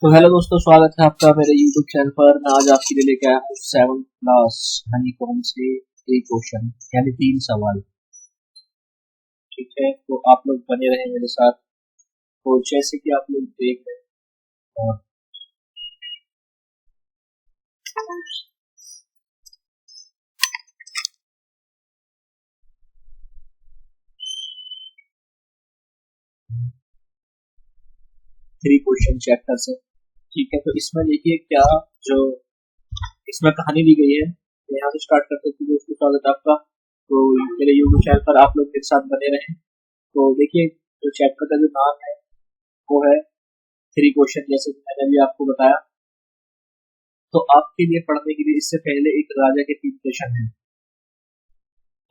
तो हेलो दोस्तों, स्वागत है आपका मेरे YouTube चैनल पर। मैं आज आपके लिए लेके आया हूँ 7th क्लास हनीकॉम से एक क्वेश्चन यानी 3 सवाल। ठीक है, तो आप लोग बने रहे मेरे साथ। तो जैसे कि आप लोग देख रहे हैं और 3 क्वेश्चन चैप्टर से। ठीक है, तो इसमें देखिए क्या जो इसमें कहानी दी गई है। यहाँ से स्टार्ट करते हैं। दोस्तों स्वागत है आपका। तो मेरे YouTube चैनल पर आप लोग मेरे साथ बने रहें। तो देखिए जो चैप्टर का जो नाम है वो है 3 क्वेश्चन, जैसे कि मैंने अभी आपको बताया। तो आपके लिए पढ़ने के लिए इससे पहले एक राजा के 3 प्रश्न हैं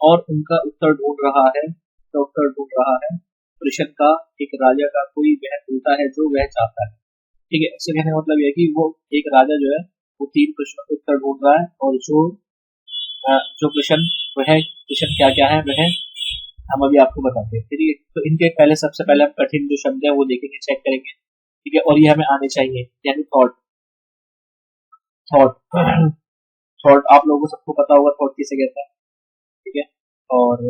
और उनका उत्तर ढूंढ रहा है। तो उत्तर ढूंढ रहा है प्रश्न का। एक राजा का कोई वह होता है जो वह चाहता है। ठीक है, इससे कहने का मतलब यह है कि वो एक राजा जो है वो 3 प्रश्नों का उत्तर ढूंढ रहा है और जो प्रश्न वह प्रश्न क्या क्या है वह हम अभी आपको बताते हैं। ठीक है, तो इनके पहले सबसे पहले हम कठिन जो शब्द है वो देखेंगे, चेक करेंगे। ठीक है, और ये हमें आने चाहिए, यानी थॉट। थॉट थॉट आप लोगों को सबको पता होगा थॉट किसे कहते हैं। ठीक है, और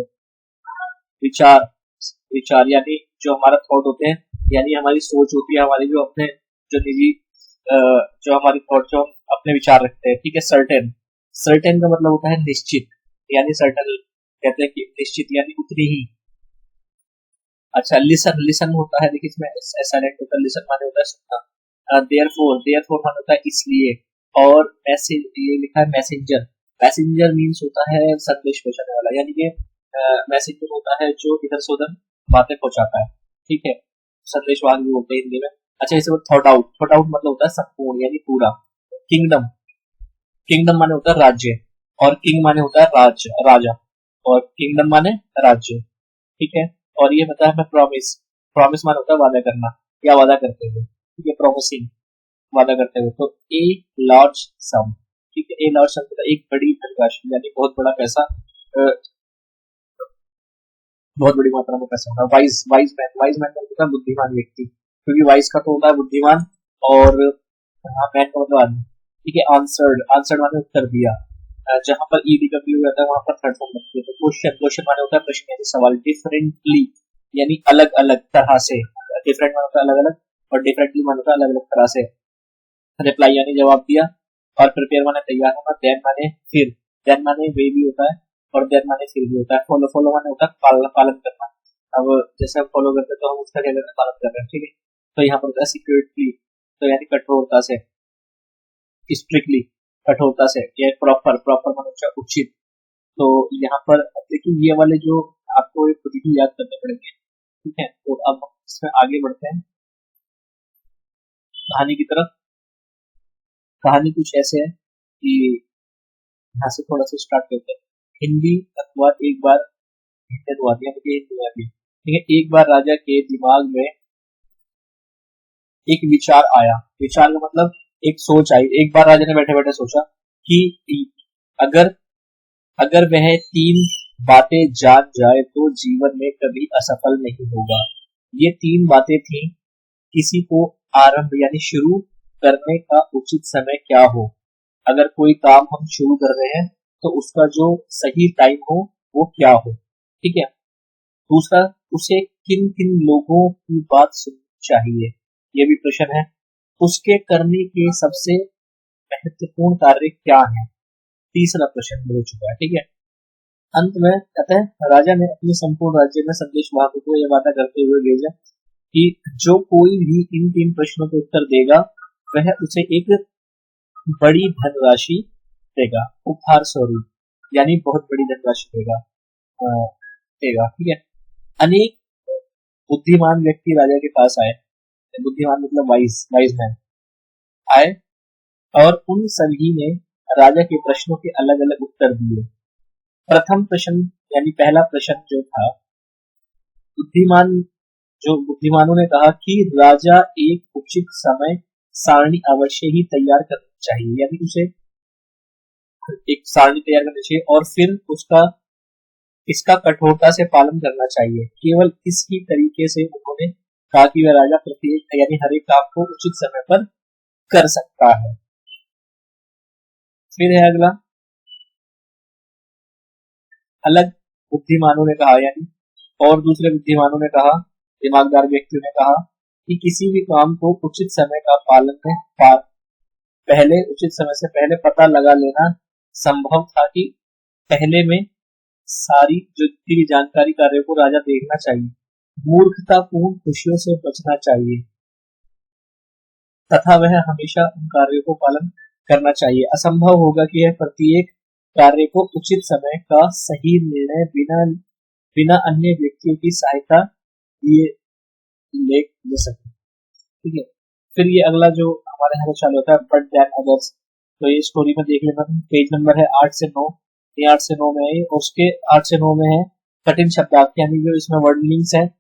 विचार। विचार यानी जो हमारा थॉट होते हैं, यानी हमारी सोच होती है, हमारी जो अपने जो निजी जो हमारी थॉट जो हम अपने विचार रखते हैं। ठीक है, सर्टेन। सर्टेन का मतलब होता है निश्चित, यानी सर्टेन कहते हैं कि निश्चित यानी उतनी ही। अच्छा, लिसन। लिसन होता है, देखिए इसमें साइलेंट होता है। लिसन माने होता है सुनना। देयरफॉर। देयरफॉर माने होता है इसलिए। और मैसेज, ये लिखा है मैसेंजर। मैसेंजर मीन्स होता है संदेश पहुंचाने वाला, यानी कि मैसेंजर होता है जो इधर से उधर बातें पहुंचाता है। ठीक है, संदेशवाहक भी बोलते हैं हिंदी में। अच्छा, इसे थॉट आउट। थॉट आउट मतलब होता है संपूर्ण यानी पूरा। किंगडम। किंगडम माने होता है राज्य, और किंग माने होता है राजा, और किंगडम माने राज्य। ठीक है, और ये बताया हमें प्रॉमिस। प्रॉमिस माने होता है वादा करना या वादा करते हुए। ठीक है, प्रॉमिसिंग, वादा करते हुए। तो ए लार्ज सम। ठीक है, ए लार्ज सम मतलब एक बड़ी धनराशि यानी बहुत बड़ा पैसा, बहुत बड़ी मात्रा में पैसा होना। Wise. Wise man. Wise man मतलब होता है बुद्धिमान व्यक्ति, क्योंकि वाइज का तो होता है बुद्धिमान, और मैन का मतलब आदमी। ठीक है, आंसर्ड। आंसर्ड माने उत्तर दिया। जहां पर ईडी का प्रयोग होता है वहां पर थर्ड फॉर्म लगती है। तो क्वेश्चन। क्वेश्चन माने होता है प्रश्न यानी सवाल। डिफरेंटली यानी अलग अलग तरह से। डिफरेंट माने होता है अलग अलग, और डिफरेंटली माने होता है अलग अलग तरह से। रिप्लाई यानी जवाब दिया, और प्रिपेयर माने तैयार होना। देन माने फिर। देन माने वे भी होता है, और देन माने फिर भी होता है। फॉलो। फॉलो माने होता है पालन, पालन करना। अब जैसे हम फॉलो करते हैं तो हम उसका क्या करते हैं, पालन कर रहे हैं। ठीक है, तो यहाँ पर होता है सिक्योरिटी, तो यानी कठोरता से। स्ट्रिक्टली कठोरता से। ये प्रॉपर। प्रॉपर माने होता है उचित। तो यहाँ पर देखिए ये वाले जो आपको खुद ही याद करने पड़ेंगे। ठीक है, तो अब इसमें आगे बढ़ते हैं कहानी की तरफ। कहानी कुछ ऐसे है कि यहाँ से थोड़ा सा स्टार्ट करते हैं। हिंदी अखबार एक बार, हिंदी अनुवाद यानी कि हिंदी में भी। ठीक है, एक बार राजा के दिमाग में एक विचार आया। विचार का मतलब एक सोच आई। एक बार राजा ने बैठे बैठे सोचा कि अगर अगर वह 3 बातें जान जाए तो जीवन में कभी असफल नहीं होगा। ये 3 बातें थी। किसी को आरंभ यानी शुरू करने का उचित समय क्या हो। अगर कोई काम हम शुरू कर रहे हैं तो उसका जो सही टाइम हो वो क्या हो। ठीक है, दूसरा, उसे किन किन लोगों की बात सुननी चाहिए, ये भी प्रश्न है। उसके करने के सबसे महत्वपूर्ण कार्य क्या है, तीसरा प्रश्न हो चुका है। ठीक है, अंत में कहते हैं राजा ने अपने संपूर्ण राज्य में संदेश वाहकों को यह वादा करते हुए भेजा कि जो कोई भी इन 3 प्रश्नों के उत्तर देगा वह उसे एक बड़ी धनराशि देगा, उपहार स्वरूप, यानी बहुत बड़ी धनराशि देगा। देगा। ठीक है, अनेक बुद्धिमान व्यक्ति राजा के पास आए। बुद्धिमान मतलब वाइज, वाइज मैन आए, और उन सभी ने राजा के प्रश्नों के अलग अलग उत्तर दिए। प्रथम प्रश्न यानी पहला प्रश्न जो था, बुद्धिमान जो बुद्धिमानों ने कहा कि राजा एक उचित समय सारणी अवश्य ही तैयार करनी चाहिए, यानी उसे एक सारणी तैयार करनी चाहिए, और फिर इसका कठोरता से पालन करना चाहिए। केवल इसी तरीके से उन्होंने कहा कि वह राजा प्रत्येक यानी हर एक काम को उचित समय पर कर सकता है। फिर है अगला, अलग बुद्धिमानों ने कहा, यानी और दूसरे बुद्धिमानों ने कहा, दिमागदार व्यक्तियों ने कहा कि किसी भी काम को उचित समय का पालन में पहले उचित समय से पहले पता लगा लेना संभव था कि पहले में सारी जो भी जानकारी कार्य को राजा देखना चाहिए। मूर्खतापूर्ण खुशियों से बचना चाहिए तथा वह हमेशा उन कार्यों को पालन करना चाहिए। असंभव होगा कि यह प्रत्येक कार्य को उचित समय का सही निर्णय बिना अन्य व्यक्तियों की सहायता लिए ले सके। ठीक है, फिर ये अगला जो हमारे यहाँ चालू होता है, बट दैन अदर्स, तो ये स्टोरी में देख लेना। पेज नंबर है 8 से 9, ये 8 से 9 में है, और उसके 8 से 9 में है कठिन शब्दार्थ, यानी जो इसमें वर्ड मीनिंग्स है।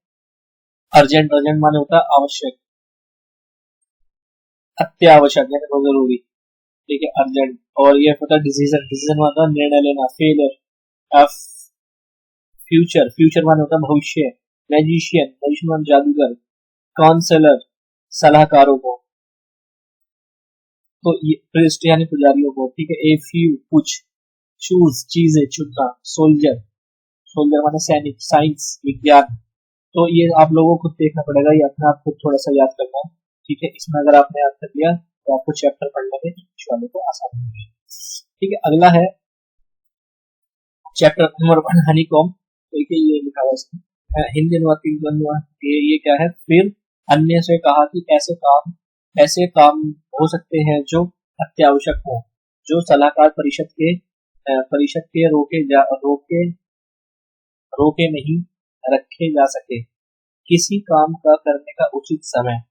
अर्जेंट, अर्जेंट माने होता है आवश्यक, अत्यावश्यक यानी बहुत जरूरी, ठीक है, अर्जेंट। और ये होता है डिसीजन, डिसीजन माने होता है निर्णय लेना। फेलियर, फ्यूचर, फ्यूचर माने होता है भविष्य। मैजिशियन, मैजिशियन माने जादूगर। काउंसलर, सलाहकारों को, तो ये प्रीस्ट यानी पुजारियों को, ठीक है। ए फ्यू, कुछ। चूज, चीजें, चुनना। सोल्जर, सोल्जर माने सैनिक। साइंस, विज्ञान। तो ये आप लोगों को देखना पड़ेगा, ये अपने आप को थोड़ा सा याद करना है, ठीक है। इसमें अगर आपने याद कर लिया तो आपको चैप्टर पढ़ने में इंग्लिश वाले को आसानी होगी, ठीक है। अगला है चैप्टर नंबर 1, हनीकॉम। देखिए ये लिखा हुआ है हिंदी अनुवाद, ये क्या है। फिर अन्य से कहा कि ऐसे काम हो सकते हैं जो अत्यावश्यक हो, जो सलाहकार परिषद के रोके नहीं रखे जा सके। किसी काम का करने का उचित समय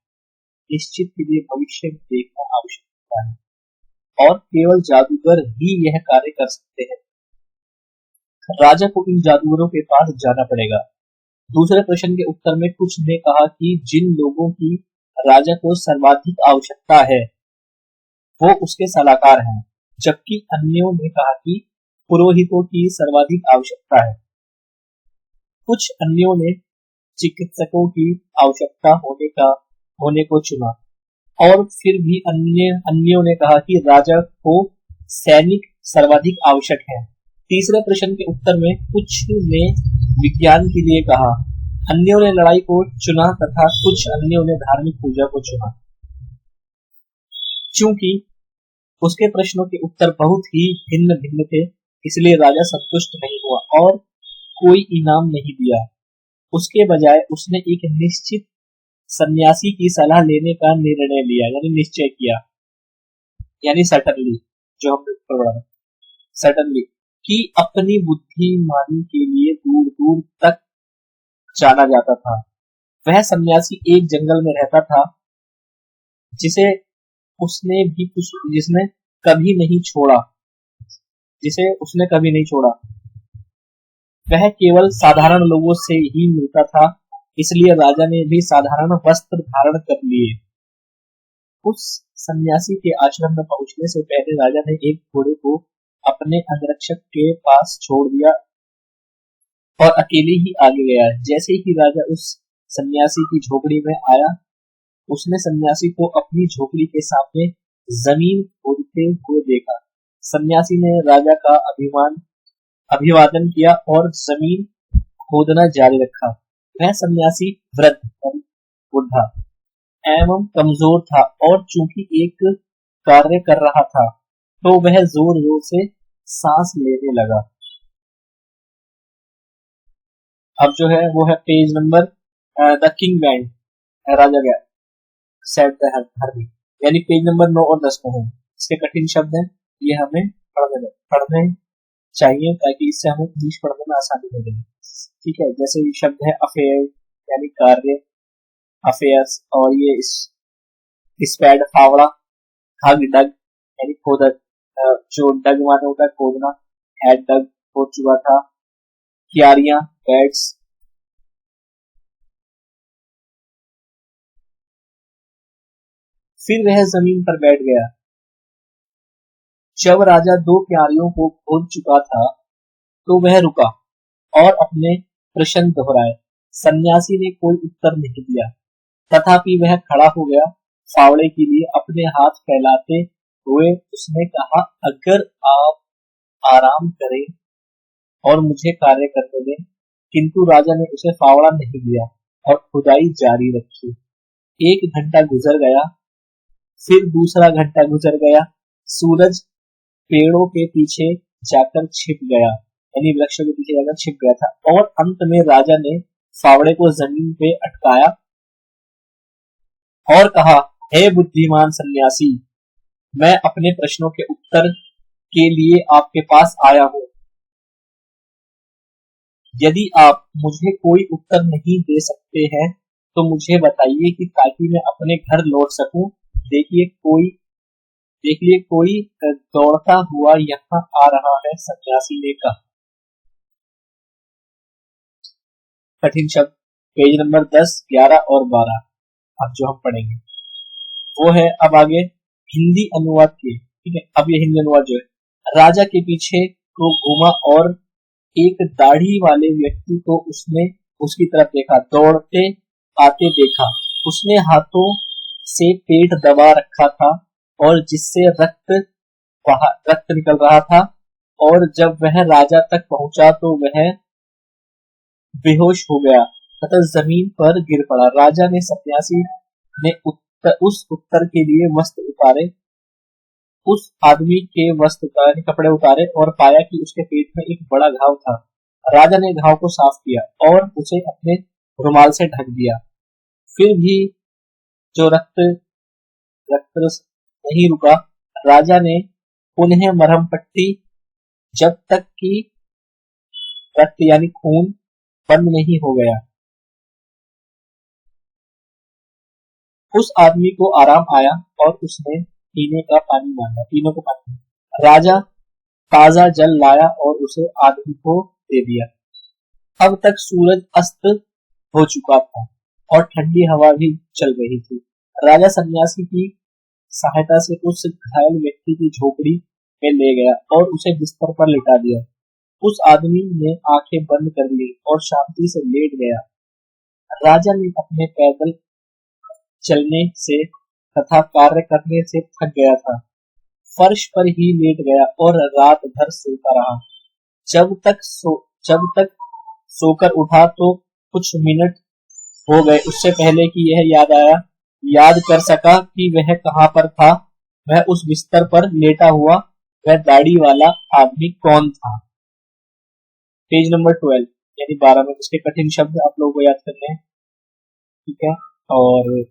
निश्चित के लिए भविष्य में देखना आवश्यक होता है, और केवल जादूगर ही यह कार्य कर सकते हैं। राजा को इन जादूगरों के पास जाना पड़ेगा। दूसरे प्रश्न के उत्तर में कुछ ने कहा कि जिन लोगों की राजा को सर्वाधिक आवश्यकता है वो उसके सलाहकार हैं, जबकि अन्यों ने कहा कि पुरोहितों की सर्वाधिक आवश्यकता है। कुछ अन्यों ने चिकित्सकों की आवश्यकता होने को चुना, और फिर भी अन्यों ने कहा कि राजा को सैनिक सर्वाधिक आवश्यक है। तीसरे प्रश्न के उत्तर में कुछ ने विज्ञान के लिए कहा, अन्यों ने लड़ाई को चुना तथा कुछ अन्यों ने धार्मिक पूजा को चुना। चूंकि उसके प्रश्नों के उत्तर बहुत ही भिन्न भिन्न थे, इसलिए राजा संतुष्ट नहीं हुआ और कोई इनाम नहीं दिया। उसके बजाय उसने एक निश्चित सन्यासी की सलाह लेने का निर्णय लिया, यानी निश्चय किया, यानी सर्टनली, जो हमने पढ़ा सर्टनली, कि अपनी बुद्धिमानी के लिए दूर दूर तक जाना जाता था। वह सन्यासी एक जंगल में रहता था जिसे उसने कभी नहीं छोड़ा। वह केवल साधारण लोगों से ही मिलता था, इसलिए राजा ने भी साधारण वस्त्र धारण कर लिए। उस सन्यासी के आश्रम में पहुंचने से पहले राजा ने एक घोड़े को अपने अंगरक्षक के पास छोड़ दिया और अकेले ही आगे गया। जैसे ही राजा उस सन्यासी की झोपड़ी में आया, उसने सन्यासी को अपनी झोपड़ी के सामने जमीन खोदते हुए देखा। सन्यासी ने राजा का अभिवादन किया और जमीन खोदना जारी रखा। वह सन्यासी वृद्ध, बुढ़ा एवं कमजोर था, और चूंकि एक कार्य कर रहा था तो वह जोर जोर से सांस लेने लगा। अब जो है वो है page number the king band, राजा गया सेट द हर्मी, यानी पेज नंबर 9 और 10 में है। इसके कठिन शब्द हैं, ये हमें पढ़ने चाहिए ताकि इससे हमें इंग्लिश पढ़ने में आसानी हो जाए, ठीक है। जैसे ये शब्द है अफेयर, यानी कार्य, अफेयर्स, और ये स्पैड, फावड़ा, हग, डग यानी खोदक, जो डग माने होता है खोदना, हैड डग खोद चुका था। क्यारियां, बैट्स। फिर वह जमीन पर बैठ गया। जब राजा 2 क्यारियों को खोद चुका था तो वह रुका और अपने प्रश्न दोहराए। सन्यासी ने कोई उत्तर नहीं दिया, तथापि वह खड़ा हो गया फावड़े के लिए अपने हाथ फैलाते हुए उसने कहा, अगर आप आराम करें और मुझे कार्य करने दें। किंतु राजा ने उसे फावड़ा नहीं दिया और खुदाई जारी रखी। 1 घंटा गुजर गया, फिर दूसरा घंटा गुजर गया। सूरज पेड़ों के पीछे जाकर छिप गया, यानी वृक्षों के पीछे जाकर छिप गया था। और अंत में राजा ने फावड़े को जमीन पे अटकाया और कहा, हे बुद्धिमान सन्यासी, मैं अपने प्रश्नों के उत्तर के लिए आपके पास आया हूं। यदि आप मुझे कोई उत्तर नहीं दे सकते हैं तो मुझे बताइए कि ताकि मैं अपने घर लौट सकूं। देखिए कोई दौड़ता हुआ यहाँ आ रहा है, सन्यासी ने कहा। कठिन शब्द पेज नंबर 10, 11 और 12 अब जो हम पढ़ेंगे वो है अब आगे हिंदी अनुवाद के। ठीक है, अब ये हिंदी अनुवाद जो है, राजा के पीछे को घूमा और एक दाढ़ी वाले व्यक्ति को उसने उसकी तरफ देखा, दौड़ते आते देखा। उसने हाथों से पेट दबा रखा था और जिससे रक्त निकल रहा था। और जब वह राजा तक पहुंचा तो वह बेहोश हो गया तथा जमीन पर गिर पड़ा। राजा ने सन्यासी ने उस उत्तर के लिए वस्त्र उतारे, उस आदमी के वस्त्र उतारे, कपड़े उतारे और पाया कि उसके पेट में एक बड़ा घाव था। राजा ने घाव को साफ किया और उसे अपने रुमाल से ढक दिया। फिर भी जो रक्त रक्त नहीं रुका। राजा ने पुनः मरहम पट्टी, जब तक कि रक्त यानी खून बंद नहीं हो गया। उस आदमी को आराम आया और उसने पीने का पानी मांगा, पीने को पानी। राजा ताजा जल लाया और उसे आदमी को दे दिया। अब तक सूरज अस्त हो चुका था और ठंडी हवा भी चल रही थी। राजा सन्यासी की सहायता से उस घायल व्यक्ति की झोपड़ी में ले गया और उसे बिस्तर पर लिटा दिया। उस आदमी ने आंखें बंद कर ली और शांति से लेट गया। राजा ने अपने पैदल चलने से तथा कार्य करने से थक गया था, फर्श पर ही लेट गया और रात भर सोता रहा। जब तक सोकर उठा तो कुछ मिनट हो गए उससे पहले कि यह याद कर सका कि वह कहाँ पर था। वह उस बिस्तर पर लेटा हुआ वह दाढ़ी वाला आदमी कौन था। पेज नंबर 12 यानी 12 में उसके कठिन शब्द आप लोगों को याद करने हैं। ठीक है, और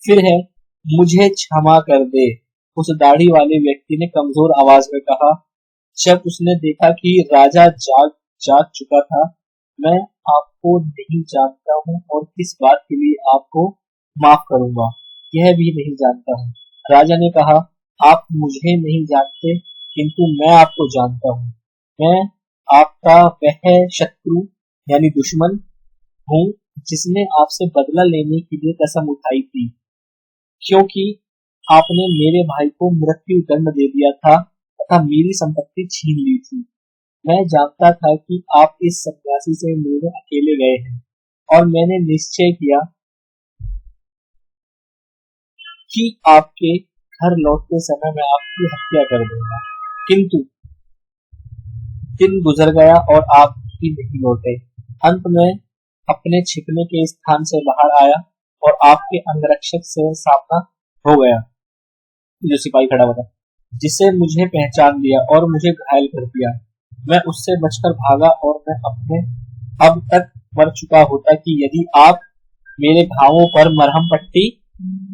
फिर है, मुझे क्षमा कर दे, उस दाढ़ी वाले व्यक्ति ने कमजोर आवाज में कहा। जब उसने देखा कि राजा जाग चुका था। मैं आपको नहीं जानता हूँ और किस बात के लिए आपको माफ करूंगा यह भी नहीं जानता हूँ। राजा ने कहा, आप मुझे नहीं जानते किंतु मैं आपको जानता हूँ। मैं आपका वह शत्रु यानी दुश्मन हूँ जिसने आपसे बदला लेने के लिए कसम उठाई थी, क्योंकि आपने मेरे भाई को मृत्यु दंड दे दिया था तथा मेरी संपत्ति छीन ली थी। मैं जानता था कि आप इस सन्यासी से मिलने अकेले गए हैं और मैंने निश्चय किया कि आपके घर लौटते समय मैं आपकी हत्या कर दूंगा। किंतु दिन गुजर गया और आप भी नहीं लौटे। अंत में अपने छिपने के स्थान से बाहर आया और आपके अंगरक्षक से सामना हो गया, जो सिपाही खड़ा हुआ था, जिसे मुझे पहचान लिया और मुझे घायल कर दिया। मैं उससे बचकर भागा और मैं अब तक मर चुका होता कि यदि आप मेरे घावों पर मरहम पट्टी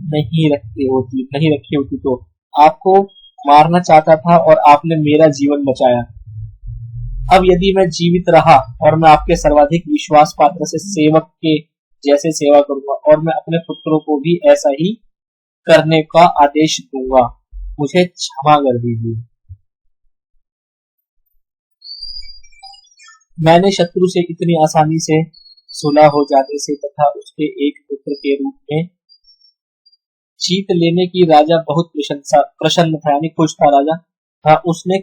नहीं रखी होती तो आपको मारना चाहता था और आपने मेरा जीवन बचाया। अब यदि मैं जीवित रहा और मैं आपके सर्वाधिक विश्वास पात्र से सेवक के जैसे सेवा करूंगा और मैं अपने पुत्रों को भी ऐसा ही करने का आदेश दूंगा। मुझे क्षमा कर दीजिए। मैंने शत्रु से इतनी आसानी से सुलह हो जाने से तथा उसके एक पुत्र के रूप में जीत लेने की राजा बहुत प्रसन्न था, यानी खुश था राजा। हाँ, उसने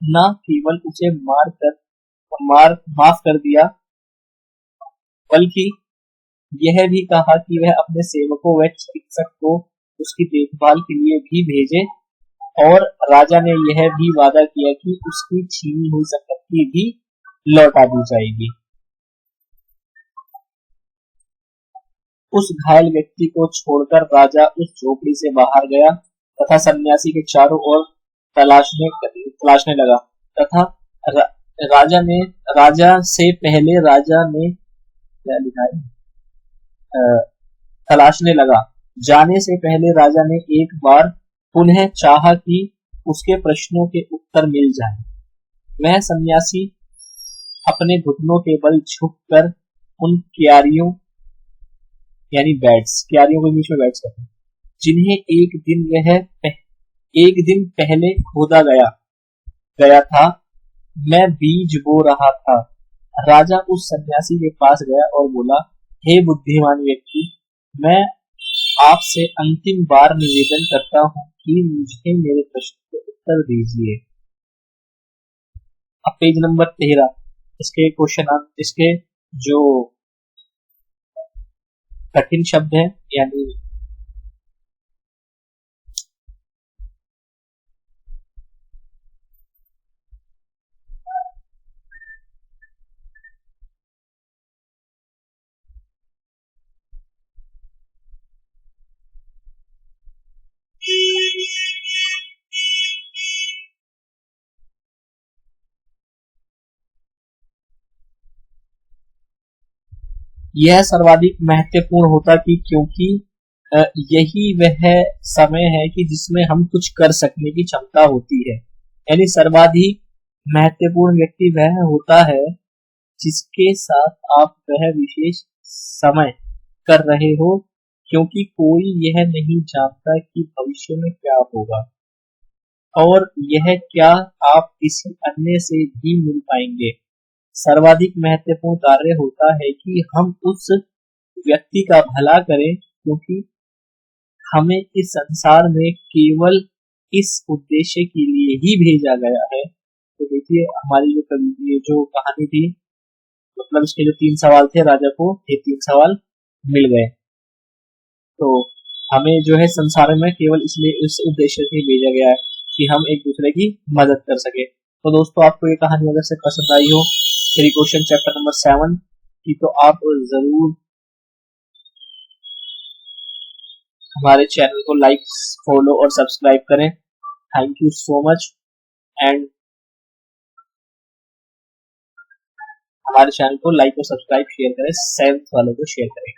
न केवल उसे माफ कर दिया बल्कि यह भी कहा कि वह अपने सेवकों व चिकित्सक को उसकी देखभाल के लिए भी भेजे, और राजा ने यह भी वादा किया कि उसकी छीनी हुई संपत्ति भी लौटा दी जाएगी। उस घायल व्यक्ति को छोड़कर राजा उस झोपड़ी से बाहर गया तथा सन्यासी के चारों ओर तलाशने लगा तथा राजा से पहले राजा ने क्या लिखा है, तलाशने लगा। जाने से पहले राजा ने एक बार पुनः चाहा कि उसके प्रश्नों के उत्तर मिल जाएं। वह सन्यासी अपने घुटनों के बल झुककर उन क्यारियों यानी क्यारियों के बीच में बैठ सके जिन्हें एक दिन पहले खोदा गया था। मैं बीज बो रहा था। राजा उस सन्यासी के पास गया और बोला, हे बुद्धिमान व्यक्ति, मैं आपसे अंतिम बार निवेदन करता हूँ कि मुझे मेरे प्रश्न के उत्तर दीजिए। अब पेज नंबर 13 इसके जो कठिन शब्द है यानी यह सर्वाधिक महत्वपूर्ण होता कि क्योंकि यही वह समय है कि जिसमें हम कुछ कर सकने की क्षमता होती है। यानी सर्वाधिक महत्वपूर्ण व्यक्ति वह होता है जिसके साथ आप वह विशेष समय कर रहे हो, क्योंकि कोई यह नहीं जानता कि भविष्य में क्या होगा और यह क्या आप किसी अन्य से भी मिल पाएंगे। सर्वाधिक महत्वपूर्ण कार्य होता है कि हम उस व्यक्ति का भला करें, क्योंकि हमें इस संसार में केवल इस उद्देश्य के लिए ही भेजा गया है। तो देखिए हमारी जो कहानी थी, मतलब इसके जो 3 सवाल थे, राजा को ये 3 सवाल मिल गए। तो हमें जो है संसार में केवल इसलिए इस उद्देश्य से भेजा गया है कि हम एक दूसरे की मदद कर सके। तो दोस्तों आपको ये कहानी अगर से पसंद आई हो थ्री क्वेश्चन चैप्टर नंबर 7 की, तो आप जरूर हमारे चैनल को लाइक, फॉलो और सब्सक्राइब करें। Thank you so much. And हमारे चैनल को लाइक और सब्सक्राइब शेयर करें, 7th वालों को शेयर करें।